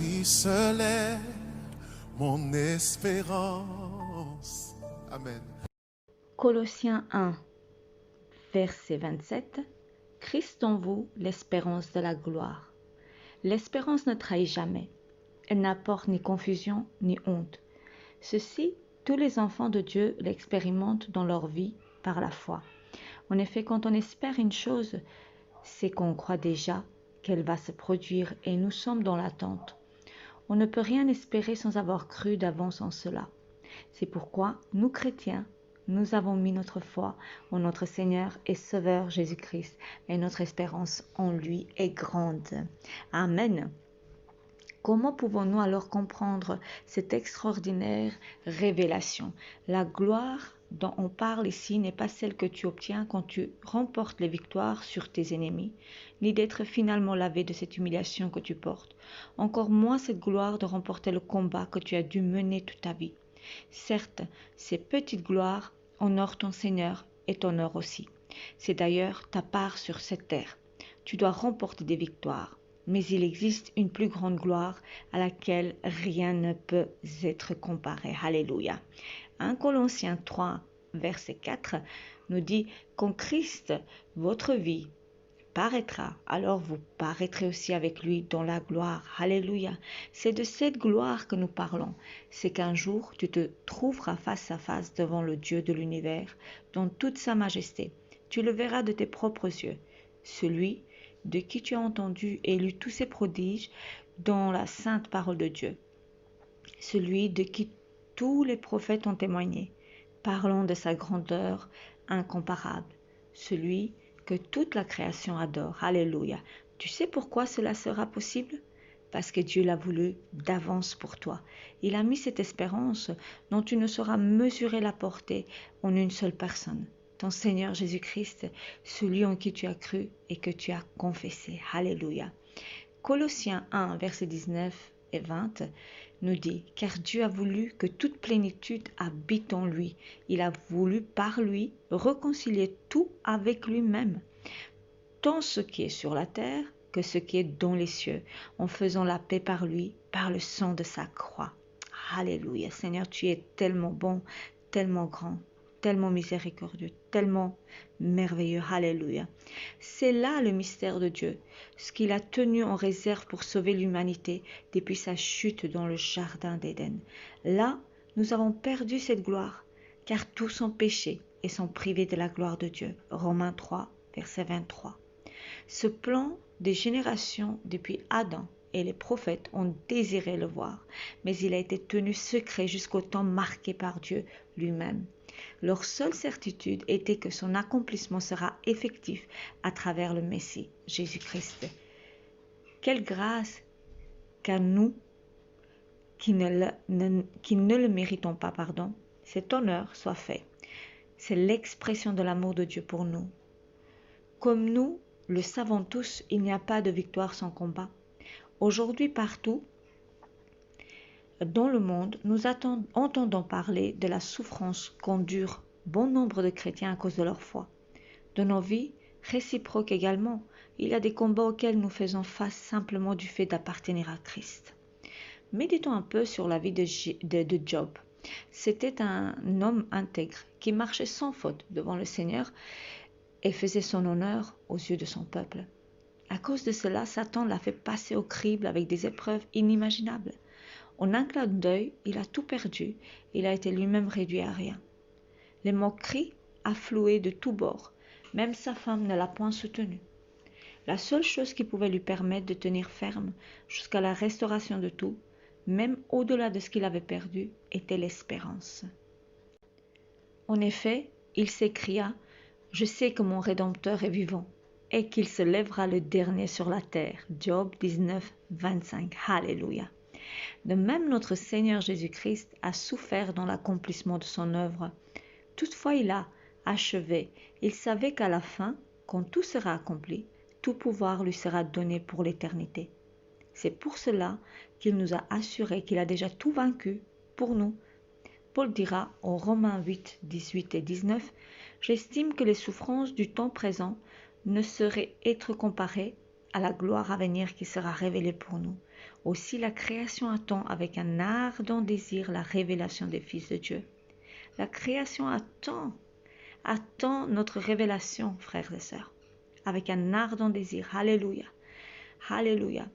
Christ seul est mon espérance. Amen. Colossiens 1, verset 27. Christ en vous, l'espérance de la gloire. L'espérance ne trahit jamais. Elle n'apporte ni confusion ni honte. Ceci, tous les enfants de Dieu l'expérimentent dans leur vie par la foi. En effet, quand on espère une chose, c'est qu'on croit déjà qu'elle va se produire et nous sommes dans l'attente. On ne peut rien espérer sans avoir cru d'avance en cela. C'est pourquoi nous chrétiens, nous avons mis notre foi en notre Seigneur et Sauveur Jésus-Christ et notre espérance en lui est grande. Amen. Comment pouvons-nous alors comprendre cette extraordinaire révélation? La gloire dont on parle ici n'est pas celle que tu obtiens quand tu remportes les victoires sur tes ennemis, ni d'être finalement lavé de cette humiliation que tu portes. Encore moins cette gloire de remporter le combat que tu as dû mener toute ta vie. Certes, ces petites gloires honorent ton Seigneur et t'honorent aussi. C'est d'ailleurs ta part sur cette terre. Tu dois remporter des victoires. Mais il existe une plus grande gloire à laquelle rien ne peut être comparé. Alléluia. 1 Colossiens 3, verset 4 nous dit quand Christ, votre vie, paraîtra, alors vous paraîtrez aussi avec lui dans la gloire. Alléluia. C'est de cette gloire que nous parlons. C'est qu'un jour, tu te trouveras face à face devant le Dieu de l'univers, dans toute sa majesté. Tu le verras de tes propres yeux. Celui de qui tu as entendu et lu tous ces prodiges dans la sainte parole de Dieu. Celui de qui tous les prophètes ont témoigné, parlant de sa grandeur incomparable. Celui que toute la création adore. Alléluia. Tu sais pourquoi cela sera possible? Parce que Dieu l'a voulu d'avance pour toi. Il a mis cette espérance dont tu ne sauras mesurer la portée en une seule personne. Ton Seigneur Jésus-Christ, celui en qui tu as cru et que tu as confessé. Alléluia. Colossiens 1, versets 19 et 20 nous dit « Car Dieu a voulu que toute plénitude habite en lui. Il a voulu par lui réconcilier tout avec lui-même, tant ce qui est sur la terre que ce qui est dans les cieux, en faisant la paix par lui, par le sang de sa croix. » Alléluia. Seigneur, tu es tellement bon, tellement grand, tellement miséricordieux, tellement merveilleux. Alléluia. C'est là le mystère de Dieu, ce qu'il a tenu en réserve pour sauver l'humanité depuis sa chute dans le jardin d'Éden. Là, nous avons perdu cette gloire, car tous ont péché et sont privés de la gloire de Dieu. Romains 3, verset 23. Ce plan des générations depuis Adam et les prophètes ont désiré le voir, mais il a été tenu secret jusqu'au temps marqué par Dieu lui-même. Leur seule certitude était que son accomplissement sera effectif à travers le Messie, Jésus-Christ. Quelle grâce qu'à nous, qui ne le méritons pas, cet honneur soit fait. C'est l'expression de l'amour de Dieu pour nous. Comme nous le savons tous, il n'y a pas de victoire sans combat. Aujourd'hui, partout dans le monde, nous entendons parler de la souffrance qu'endurent bon nombre de chrétiens à cause de leur foi. Dans nos vies réciproques également, il y a des combats auxquels nous faisons face simplement du fait d'appartenir à Christ. Méditons un peu sur la vie de Job. C'était un homme intègre qui marchait sans faute devant le Seigneur et faisait son honneur aux yeux de son peuple. À cause de cela, Satan l'a fait passer au crible avec des épreuves inimaginables. En un clin d'œil, il a tout perdu, il a été lui-même réduit à rien. Les moqueries affluaient de tous bords, même sa femme ne l'a point soutenu. La seule chose qui pouvait lui permettre de tenir ferme jusqu'à la restauration de tout, même au-delà de ce qu'il avait perdu, était l'espérance. En effet, il s'écria « Je sais que mon Rédempteur est vivant et qu'il se lèvera le dernier sur la terre. » Job 19, 25. Alléluia. De même, notre Seigneur Jésus-Christ a souffert dans l'accomplissement de son œuvre. Toutefois, il a achevé. Il savait qu'à la fin, quand tout sera accompli, tout pouvoir lui sera donné pour l'éternité. C'est pour cela qu'il nous a assuré qu'il a déjà tout vaincu pour nous. Paul dira en Romains 8, 18 et 19 « J'estime que les souffrances du temps présent ne sauraient être comparées à la gloire à venir qui sera révélée pour nous. Aussi la création attend avec un ardent désir la révélation des fils de Dieu. La création attend notre révélation, frères et sœurs, avec un ardent désir. Alléluia. Alléluia.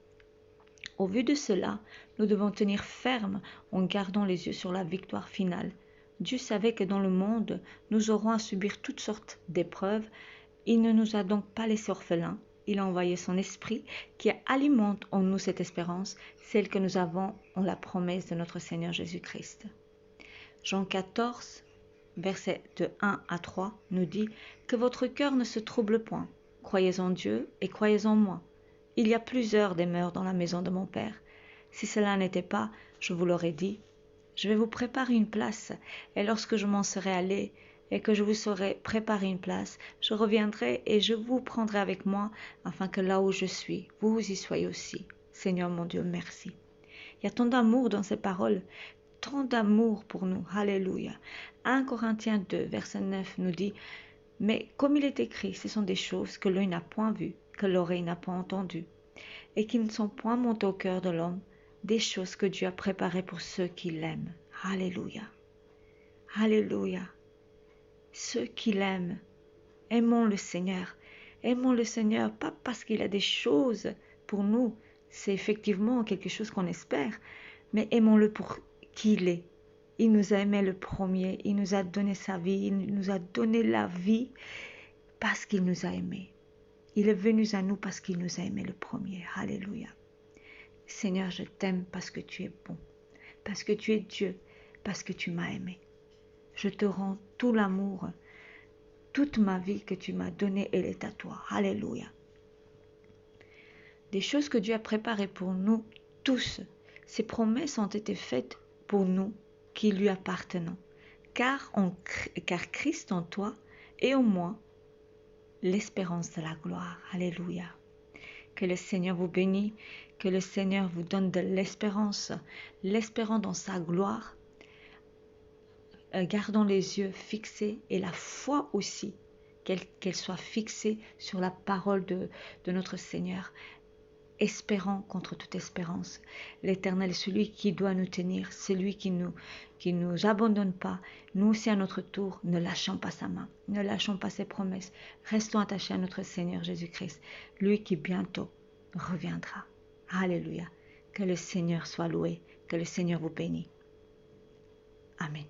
Au vu de cela, nous devons tenir ferme en gardant les yeux sur la victoire finale. Dieu savait que dans le monde, nous aurons à subir toutes sortes d'épreuves. Il ne nous a donc pas laissés orphelins. Il a envoyé son esprit qui alimente en nous cette espérance, celle que nous avons en la promesse de notre Seigneur Jésus-Christ. Jean 14, versets de 1 à 3 nous dit « Que votre cœur ne se trouble point. Croyez en Dieu et croyez en moi. Il y a plusieurs demeures dans la maison de mon Père. Si cela n'était pas, je vous l'aurais dit. Je vais vous préparer une place, et lorsque je m'en serai allé, et que je vous saurai préparer une place, je reviendrai et je vous prendrai avec moi, afin que là où je suis, vous y soyez aussi. Seigneur mon Dieu, merci. » Il y a tant d'amour dans ces paroles, tant d'amour pour nous. Alléluia. 1 Corinthiens 2, verset 9 nous dit « Mais comme il est écrit, ce sont des choses que l'œil n'a point vues, que l'oreille n'a pas entendues, et qui ne sont point montées au cœur de l'homme, des choses que Dieu a préparées pour ceux qui l'aiment. » Alléluia. Alléluia. Ceux qui l'aiment, aimons le Seigneur. Aimons le Seigneur, pas parce qu'il a des choses pour nous, c'est effectivement quelque chose qu'on espère, mais aimons-le pour qui il est. Il nous a aimés le premier, il nous a donné sa vie, il nous a donné la vie parce qu'il nous a aimés. Il est venu à nous parce qu'il nous a aimés le premier. Alléluia. Seigneur, je t'aime parce que tu es bon, parce que tu es Dieu, parce que tu m'as aimé. Je te rends tout l'amour, toute ma vie que tu m'as donnée, elle est à toi. Alléluia. Des choses que Dieu a préparées pour nous tous. Ces promesses ont été faites pour nous qui lui appartenons. Car Christ en toi et en moi, l'espérance de la gloire. Alléluia. Que le Seigneur vous bénisse, que le Seigneur vous donne de l'espérance dans sa gloire. Gardons les yeux fixés et la foi aussi, qu'elle soit fixée sur la parole de notre Seigneur. Espérant contre toute espérance. L'Éternel est celui qui doit nous tenir, celui qui nous abandonne pas. Nous aussi à notre tour, ne lâchons pas sa main, ne lâchons pas ses promesses. Restons attachés à notre Seigneur Jésus-Christ, lui qui bientôt reviendra. Alléluia. Que le Seigneur soit loué, que le Seigneur vous bénisse. Amen.